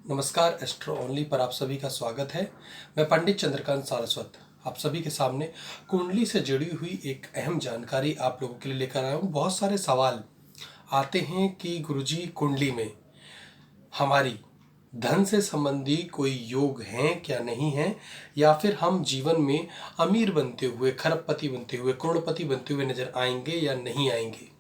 नमस्कार। Astro only पर आप सभी का स्वागत है। मैं पंडित चंद्रकांत सारस्वत आप सभी के सामने कुंडली से जुड़ी हुई एक अहम जानकारी आप लोगों के लिए लेकर आया हूँ। बहुत सारे सवाल आते हैं कि गुरुजी कुंडली में हमारी धन से संबंधी कोई योग हैं क्या नहीं है, या फिर हम जीवन में अमीर बनते हुए, खरबपति बनते हुए, करोड़पति बनते हुए नजर आएंगे या नहीं आएंगे।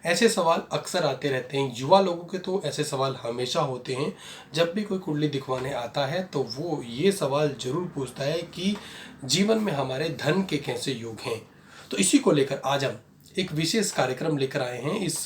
ऐसे सवाल अक्सर आते रहते हैं। युवा लोगों के तो ऐसे सवाल हमेशा होते हैं। जब भी कोई कुंडली दिखवाने आता है तो वो ये सवाल जरूर पूछता है कि जीवन में हमारे धन के कैसे योग हैं। तो इसी को लेकर आज हम एक विशेष कार्यक्रम लेकर आए हैं। इस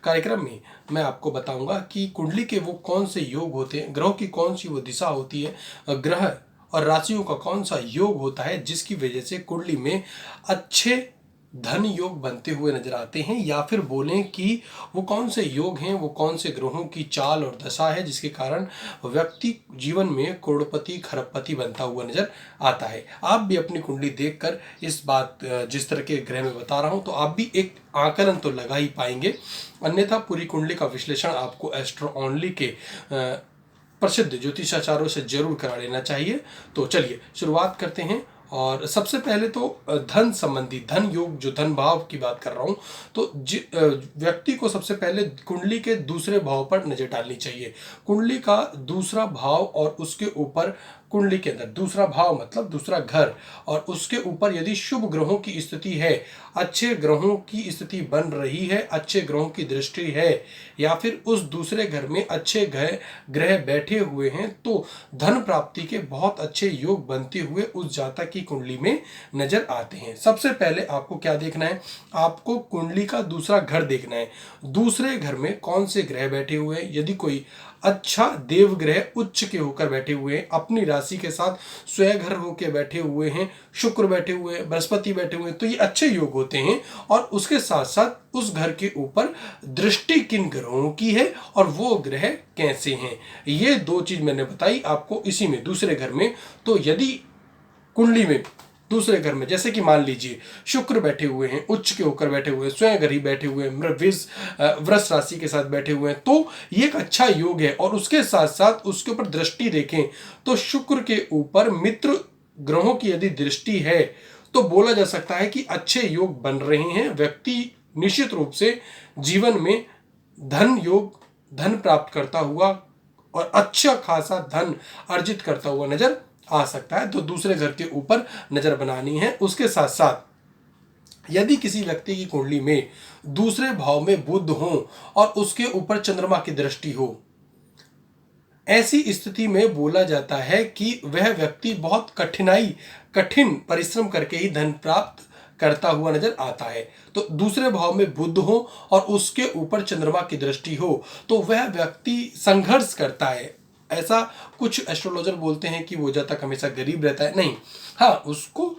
कार्यक्रम में मैं आपको बताऊंगा कि कुंडली के वो कौन से योग होते हैं, ग्रहों की कौन सी वो दिशा होती है, ग्रह और राशियों का कौन सा योग होता है जिसकी वजह से कुंडली में अच्छे धन योग बनते हुए नजर आते हैं, या फिर बोलें कि वो कौन से योग हैं, वो कौन से ग्रहों की चाल और दशा है जिसके कारण व्यक्ति जीवन में करोड़पति खरबपति बनता हुआ नजर आता है। आप भी अपनी कुंडली देखकर इस बात, जिस तरह के ग्रह में बता रहा हूं, तो आप भी एक आकलन तो लगा ही पाएंगे। अन्यथा पूरी कुंडली का विश्लेषण आपको एस्ट्रो ओनली के प्रसिद्ध ज्योतिषाचार्यों से जरूर करा लेना चाहिए। तो चलिए शुरुआत करते हैं। और सबसे पहले तो धन संबंधी, धन योग, जो धन भाव की बात कर रहा हूं, तो व्यक्ति को सबसे पहले कुंडली के दूसरे भाव पर नजर डालनी चाहिए। कुंडली का दूसरा भाव और उसके ऊपर, कुंडली के अंदर दूसरा भाव मतलब दूसरा घर, और उसके ऊपर यदि शुभ ग्रहों की स्थिति है, अच्छे ग्रहों की स्थिति बन रही है, अच्छे ग्रहों की दृष्टि है, या फिर उस दूसरे घर में अच्छे ग्रह बैठे हुए हैं, तो धन प्राप्ति के बहुत अच्छे योग बनते हुए उस जातक की कुंडली में नजर आते हैं। सबसे पहले आपको क्या देखना है, आपको कुंडली का दूसरा घर देखना है। दूसरे घर में कौन से ग्रह बैठे हुए हैं। यदि कोई अच्छा देव ग्रह उच्च के होकर बैठे हुए हैं, अपनी राशि के साथ स्वयं होकर बैठे हुए हैं, शुक्र बैठे हुए हैं, बृहस्पति बैठे हुए हैं, तो ये अच्छे योग होते हैं। और उसके साथ साथ उस घर के ऊपर दृष्टि किन ग्रहों की है और वो ग्रह कैसे हैं, ये दो चीज मैंने बताई आपको इसी में, दूसरे घर में। तो यदि कुंडली में दूसरे घर में, जैसे कि मान लीजिए शुक्र बैठे हुए हैं, उच्च के होकर बैठे हुए हैं, स्वयं घर ही बैठे हुए हैं, वृष राशि के साथ बैठे हुए हैं, तो ये एक अच्छा योग है। और उसके साथ साथ उसके ऊपर दृष्टि देखें तो शुक्र के ऊपर मित्र ग्रहों की यदि दृष्टि है तो बोला जा सकता है कि अच्छे योग बन रहे हैं। व्यक्ति निश्चित रूप से जीवन में धन योग, धन प्राप्त करता हुआ और अच्छा खासा धन अर्जित करता हुआ नजर आ सकता है। तो दूसरे घर के ऊपर नजर बनानी है। उसके साथ साथ यदि किसी व्यक्ति की कुंडली में दूसरे भाव में बुध हो और उसके ऊपर चंद्रमा की दृष्टि हो, ऐसी स्थिति में बोला जाता है कि वह व्यक्ति बहुत कठिन परिश्रम करके ही धन प्राप्त करता हुआ नजर आता है। तो दूसरे भाव में बुध हो और उसके ऊपर चंद्रमा की दृष्टि हो तो वह व्यक्ति संघर्ष करता है। ऐसा कुछ एस्ट्रोलॉजर बोलते हैं कि वो जातक हमेशा गरीब रहता है, नहीं। हाँ, उसको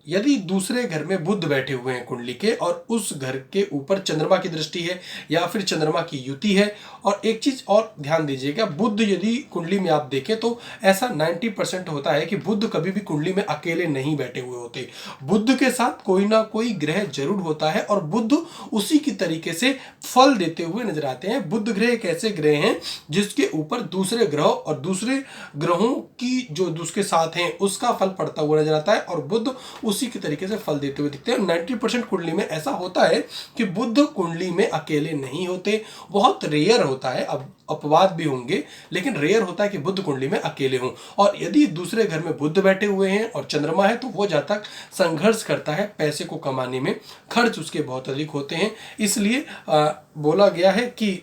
यदि दूसरे घर में बुध बैठे हुए हैं कुंडली के और उस घर के ऊपर चंद्रमा की दृष्टि है या फिर चंद्रमा की युति है। और एक चीज और ध्यान दीजिएगा, बुध यदि कुंडली में आप देखें तो ऐसा 90% होता है कि बुध कभी भी कुंडली में अकेले नहीं बैठे हुए होते। बुध के साथ कोई ना कोई ग्रह जरूर होता है और बुध उसी की तरीके से फल देते हुए नजर आते हैं। बुध ग्रह एक ऐसे ग्रह हैं जिसके ऊपर दूसरे ग्रह और दूसरे ग्रहों की जो उसके साथ हैं उसका फल पड़ता हुआ नजर आता है, और बुध उसी के तरीके से फल देते हुए दिखते हैं। 90% कुंडली में ऐसा होता है कि बुध कुंडली में अकेले नहीं होते। बहुत रेयर होता है, अब अपवाद भी होंगे, लेकिन रेयर होता है कि बुध कुंडली में अकेले हों। और यदि दूसरे घर में बुध बैठे हुए हैं और चंद्रमा है तो वो जातक संघर्ष करता है पैसे को कमाने में, खर्च उसके बहुत अधिक होते हैं। इसलिए बोला गया है कि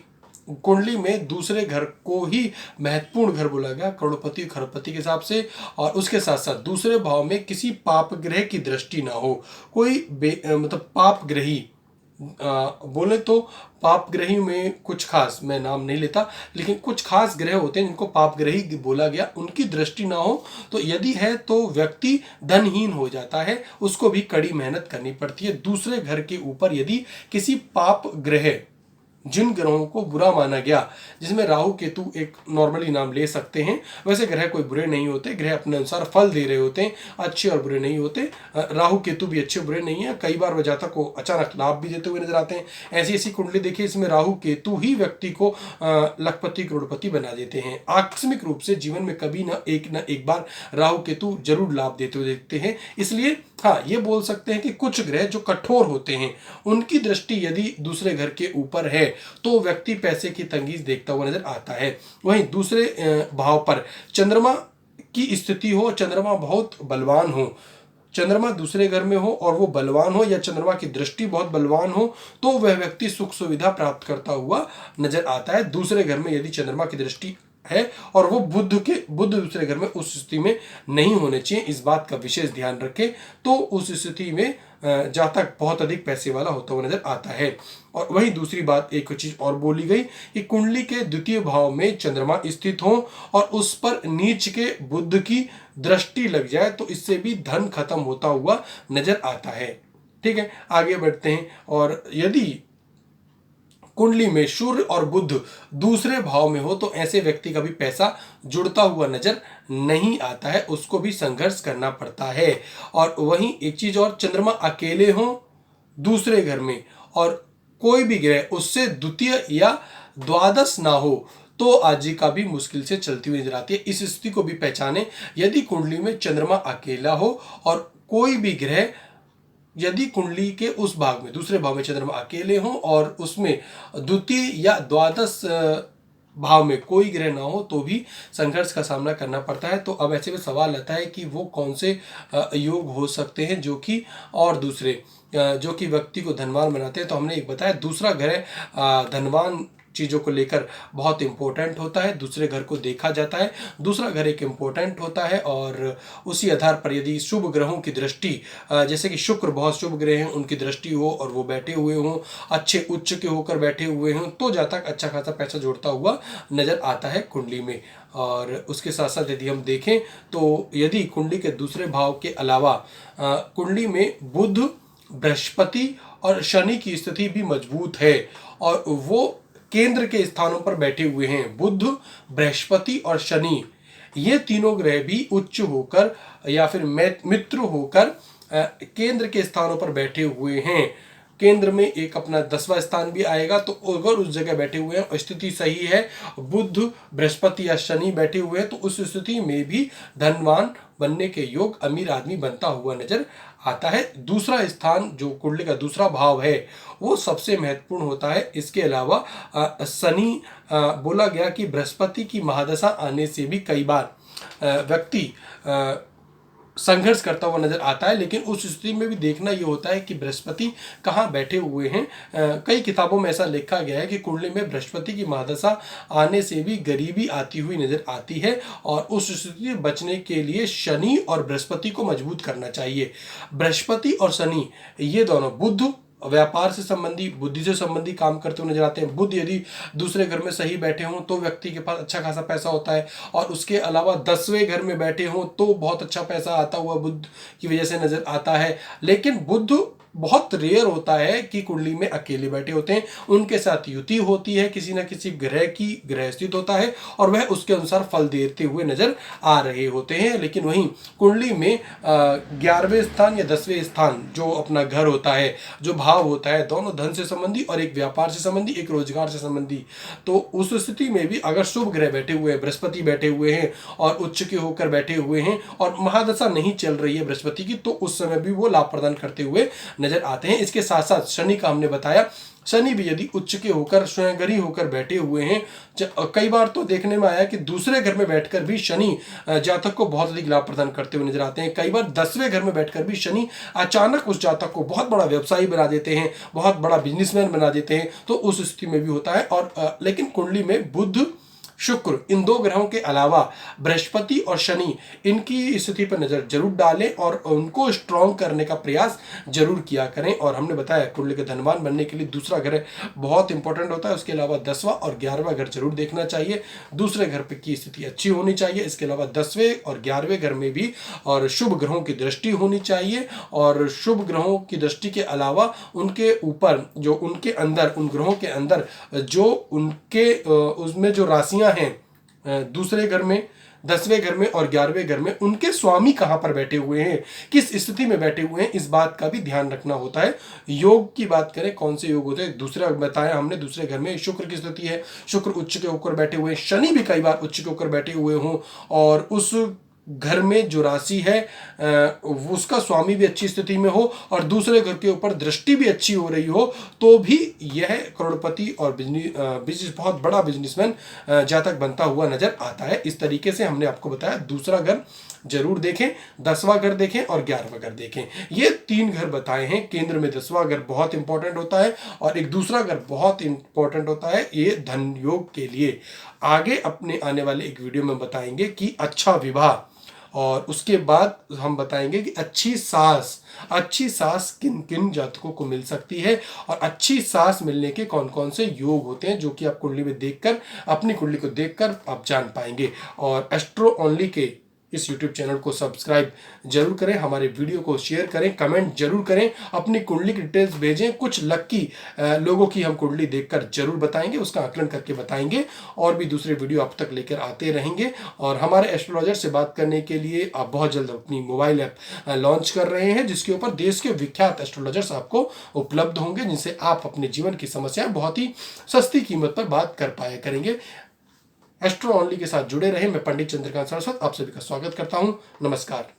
कुंडली में दूसरे घर को ही महत्वपूर्ण घर बोला गया, करोड़पति खरबपति के हिसाब से। और उसके साथ साथ दूसरे भाव में किसी पाप ग्रह की दृष्टि ना हो, कोई मतलब पाप ग्रही, बोले तो पाप ग्रही में कुछ खास, मैं नाम नहीं लेता, लेकिन कुछ खास ग्रह होते हैं जिनको पाप ग्रही बोला गया, उनकी दृष्टि ना हो। तो यदि है तो व्यक्ति धनहीन हो जाता है, उसको भी कड़ी मेहनत करनी पड़ती है। दूसरे घर के ऊपर यदि किसी पाप ग्रह जिन ग्रहों को बुरा माना गया, जिसमें राहु केतु एक नॉर्मली नाम ले सकते हैं। वैसे ग्रह कोई बुरे नहीं होते, ग्रह अपने अनुसार फल दे रहे होते हैं, अच्छे और बुरे नहीं होते। राहु केतु भी अच्छे बुरे नहीं है, कई बार वह जातक को अचानक लाभ भी देते हुए नजर आते हैं। ऐसी ऐसी कुंडली देखिए, इसमें राहु केतु ही व्यक्ति को लखपति करोड़पति बना देते हैं। आकस्मिक रूप से जीवन में कभी न एक बार राहु केतु जरूर लाभ देते हुए देखते हैं। इसलिए हाँ, ये बोल सकते हैं कि कुछ ग्रह जो कठोर होते हैं, उनकी दृष्टि यदि दूसरे घर के ऊपर है तो व्यक्ति पैसे की तंगी देखता हुआ नजर आता है। वहीं दूसरे भाव पर चंद्रमा की स्थिति हो, चंद्रमा बहुत बलवान हो, चंद्रमा दूसरे घर में हो और वो बलवान हो, या चंद्रमा की दृष्टि बहुत बलवान हो, तो वह व्यक्ति सुख सुविधा प्राप्त करता हुआ नजर आता है। दूसरे घर में यदि चंद्रमा की दृष्टि है और वो बुध दूसरे घर में, उस स्थिति में नहीं होने चाहिए, इस बात का विशेष ध्यान रखें। तो उस स्थिति में जातक बहुत अधिक पैसे वाला होता हुआ नजर आता है। और वही दूसरी बात, एक चीज और बोली गई कि कुंडली के द्वितीय भाव में चंद्रमा स्थित हो और उस पर नीच के बुध की दृष्टि लग जाए तो इससे भी धन खत्म होता हुआ नजर आता है। ठीक है, आगे बढ़ते हैं। और यदि कुंडली में सूर्य और बुध दूसरे भाव में हो तो ऐसे व्यक्ति का भी पैसा जुड़ता हुआ नजर नहीं आता है, उसको भी संघर्ष करना पड़ता है। और वहीं एक चीज और, चंद्रमा अकेले हो दूसरे घर में और कोई भी ग्रह उससे द्वितीय या द्वादश ना हो तो आजीविका भी मुश्किल से चलती हुई नजर आती है। इस स्थिति को भी पहचाने। यदि कुंडली में चंद्रमा अकेला हो और कोई भी ग्रह, यदि कुंडली के उस भाग में, दूसरे भाव में चंद्रमा अकेले हो और उसमें द्वितीय या द्वादश भाव में कोई ग्रह ना हो तो भी संघर्ष का सामना करना पड़ता है। तो अब ऐसे में सवाल आता है कि वो कौन से योग हो सकते हैं जो कि, और दूसरे जो कि व्यक्ति को धनवान बनाते हैं। तो हमने एक बताया, दूसरा ग्रह धनवान चीज़ों को लेकर बहुत इंपॉर्टेंट होता है, दूसरे घर को देखा जाता है, दूसरा घर एक इंपॉर्टेंट होता है। और उसी आधार पर यदि शुभ ग्रहों की दृष्टि, जैसे कि शुक्र बहुत शुभ ग्रह हैं, उनकी दृष्टि हो और वो बैठे हुए हों, अच्छे उच्च के होकर बैठे हुए हों, तो जातक अच्छा खासा पैसा जोड़ता हुआ नजर आता है कुंडली में। और उसके साथ साथ यदि हम देखें तो यदि कुंडली के दूसरे भाव के अलावा कुंडली में बुध, बृहस्पति और शनि की स्थिति भी मजबूत है और वो केंद्र के स्थानों पर बैठे हुए हैं, बुध, बृहस्पति और शनि, ये तीनों ग्रह भी उच्च होकर या फिर मित्र होकर केंद्र के स्थानों पर बैठे हुए हैं। केंद्र में एक अपना 10वां स्थान भी आएगा, तो अगर उस जगह बैठे हुए हैं, स्थिति सही है, बुध, बृहस्पति या शनि बैठे हुए हैं, तो उस स्थिति में भी धनवान बनने के योग, अमीर आदमी बनता हुआ नजर आता है। दूसरा स्थान जो कुंडली का दूसरा भाव है वो सबसे महत्वपूर्ण होता है। इसके अलावा शनि, बोला गया कि बृहस्पति की महादशा आने से भी कई बार व्यक्ति संघर्ष करता हुआ नजर आता है, लेकिन उस स्थिति में भी देखना ये होता है कि बृहस्पति कहाँ बैठे हुए हैं। कई किताबों में ऐसा लिखा गया है कि कुंडली में बृहस्पति की महादशा आने से भी गरीबी आती हुई नजर आती है और उस स्थिति से बचने के लिए शनि और बृहस्पति को मजबूत करना चाहिए। बृहस्पति और शनि ये दोनों, बुध व्यापार से संबंधी, बुद्धि से संबंधी काम करते हुए नजर आते हैं। बुध यदि दूसरे घर में सही बैठे हों तो व्यक्ति के पास अच्छा खासा पैसा होता है, और उसके अलावा 10वें घर में बैठे हों तो बहुत अच्छा पैसा आता हुआ बुध की वजह से नजर आता है। लेकिन बुध बहुत रेयर होता है कि कुंडली में अकेले बैठे होते हैं, उनके साथ युति होती है, किसी न किसी ग्रह की ग्रह स्थित होता है और वह उसके अनुसार फल देते हुए नजर आ रहे होते हैं। लेकिन वहीं कुंडली में 11वें स्थान या 10वें स्थान जो अपना घर होता है, जो भाव होता है, दोनों धन से संबंधी और एक व्यापार से संबंधी, एक रोजगार से संबंधी, तो उस स्थिति में भी अगर शुभ ग्रह बैठे हुए हैं, बृहस्पति बैठे हुए हैं और उच्च के होकर बैठे हुए हैं और महादशा नहीं चल रही है बृहस्पति की, तो उस समय भी वो लाभ प्रदान करते हुए नजर आते हैं। इसके साथ साथ शनि का हमने बताया, शनि भी यदि उच्च के होकर, स्वयंगरी होकर बैठे हुए हैं, कई बार तो देखने में आया कि दूसरे घर में बैठकर भी शनि जातक को बहुत अधिक लाभ प्रदान करते हुए नजर आते हैं। कई बार 10वें घर में बैठकर भी शनि अचानक उस जातक को बहुत बड़ा व्यवसायी बना देते हैं, बहुत बड़ा बिजनेसमैन बना देते हैं, तो उस स्थिति में भी होता है। और लेकिन कुंडली में बुध, शुक्र, इन दो ग्रहों के अलावा बृहस्पति और शनि, इनकी स्थिति पर नजर जरूर डालें और उनको स्ट्रॉन्ग करने का प्रयास जरूर किया करें। और हमने बताया कुंडली के धनवान बनने के लिए दूसरा घर बहुत इंपॉर्टेंट होता है, उसके अलावा 10वां और 11वां घर जरूर देखना चाहिए। दूसरे घर पे की स्थिति अच्छी होनी चाहिए, इसके अलावा 10वें और 11वें घर में भी और शुभ ग्रहों की दृष्टि होनी चाहिए। और शुभ ग्रहों की दृष्टि के अलावा उनके ऊपर जो उनके अंदर, उन ग्रहों के अंदर जो उनके उसमें जो राशियां हैं दूसरे घर में, 10वें घर में और 11वें घर में, उनके स्वामी कहां पर बैठे हुए हैं, किस स्थिति में बैठे हुए हैं, इस बात का भी ध्यान रखना होता है। योग की बात करें, कौन से योग होते हैं, दूसरा बताया हमने, दूसरे घर में शुक्र की स्थिति है, शुक्र उच्च के ऊपर बैठे हुए हैं, शनि भी कई बार उच्च के ऊपर बैठे हुए हों और उस घर में जो राशि है उसका स्वामी भी अच्छी स्थिति में हो और दूसरे घर के ऊपर दृष्टि भी अच्छी हो रही हो, तो भी यह करोड़पति और बिजनेस बहुत बड़ा बिजनेसमैन जातक बनता हुआ नजर आता है। इस तरीके से हमने आपको बताया दूसरा घर जरूर देखें, 10वां घर देखें और 11वां घर देखें। ये 3 घर बताए हैं। केंद्र में 10वां घर बहुत इंपॉर्टेंट होता है और एक दूसरा घर बहुत इंपॉर्टेंट होता है ये धन योग के लिए। आगे अपने आने वाले एक वीडियो में बताएंगे कि अच्छा विवाह, और उसके बाद हम बताएंगे कि अच्छी सास किन किन जातकों को मिल सकती है और अच्छी सास मिलने के कौन कौन से योग होते हैं, जो कि आप कुंडली में देखकर, अपनी कुंडली को देखकर आप जान पाएंगे। और एस्ट्रो ओनली के इस YouTube चैनल को सब्सक्राइब जरूर करें, हमारे वीडियो को शेयर करें, कमेंट जरूर करें, अपनी कुंडली की डिटेल्स भेजें। कुछ लक्की लोगों की हम कुंडली देखकर जरूर बताएंगे, उसका आकलन करके बताएंगे और भी दूसरे वीडियो आप तक लेकर आते रहेंगे। और हमारे एस्ट्रोलॉजर से बात करने के लिए आप बहुत जल्द अपनी मोबाइल ऐप लॉन्च कर रहे हैं, जिसके ऊपर देश के विख्यात एस्ट्रोलॉजर्स आपको उपलब्ध होंगे, जिनसे आप अपने जीवन की समस्याएं बहुत ही सस्ती कीमत पर बात कर पाया करेंगे। एस्ट्रो ओनली के साथ जुड़े रहे। मैं पंडित चंद्रकांत सरस्वत आप सभी का स्वागत करता हूं। नमस्कार।